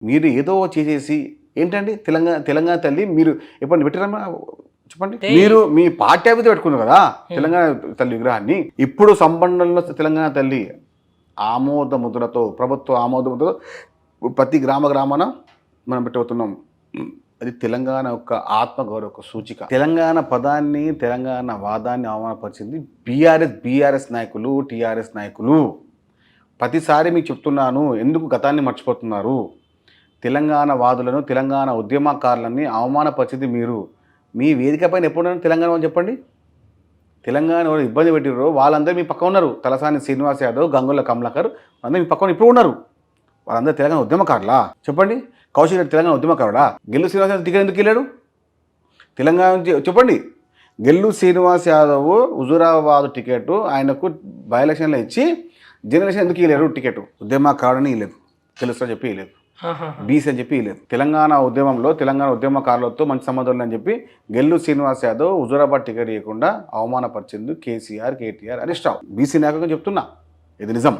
మీరు ఏదో చేసేసి ఏంటండి తెలంగాణ తల్లి మీరు ఎప్పుడు పెట్టారమ్మా చెప్పండి. మీరు మీ పాఠ్యాభిత పెట్టుకున్నారు కదా తెలంగాణ తల్లి విగ్రహాన్ని. ఇప్పుడు సంబంధంలో తెలంగాణ తల్లి ఆమోద ముద్రతో ప్రభుత్వ ఆమోద ముద్రతో ప్రతి గ్రామాన మనం పెట్టబోతున్నాం. అది తెలంగాణ యొక్క ఆత్మగౌరవ సూచిక. తెలంగాణ పదాన్ని తెలంగాణ వాదాన్ని అవమానపరిచింది బీఆర్ఎస్ నాయకులు, టీఆర్ఎస్ నాయకులు. ప్రతిసారి మీకు చెప్తున్నాను, ఎందుకు గతాన్ని మర్చిపోతున్నారు? తెలంగాణ వాదులను, తెలంగాణ ఉద్యమకారులని అవమానపరిచింది మీరు. మీ వేదిక పైన ఎప్పుడైనా తెలంగాణ అని చెప్పండి. తెలంగాణ ఎవరు ఇబ్బంది పెట్టిరో వాళ్ళందరూ మీ పక్క ఉన్నారు. తలసాని శ్రీనివాస్ యాదవ్, గంగుల కమలాకర్ అందరూ మీ పక్కన ఇప్పుడు ఉన్నారు. వాళ్ళందరూ తెలంగాణ ఉద్యమకారులా చెప్పండి? కౌశిక్ రెడ్డి తెలంగాణ ఉద్యమకారుడా? గెల్లు శ్రీనివాస్ యాదవ్ టికెట్ ఎందుకు వెళ్ళాడు? తెలంగాణ చెప్పండి. గెల్లు శ్రీనివాస్ యాదవ్ హుజూరాబాద్ టికెట్ ఆయనకు బై ఎలక్షన్లో ఇచ్చి జనరేషన్ ఎందుకు ఇవ్వలేరు టికెట్? ఉద్యమకారుని ఇవ్వలేదు, తెలుసని చెప్పి ఇవ్వలేదు, బీసీ అని చెప్పి ఇవ్వలేదు. తెలంగాణ ఉద్యమంలో తెలంగాణ ఉద్యమకారులతో మంచి సంబంధాలు అని చెప్పి గెల్లు శ్రీనివాస్ యాదవ్ హుజూరాబాద్ టికెట్ ఇవ్వకుండా అవమానపరిచింది కేసీఆర్, కేటీఆర్, హరీష్ రావు. బీసీ నాయకులుగా చెప్తున్నా, ఇది నిజం.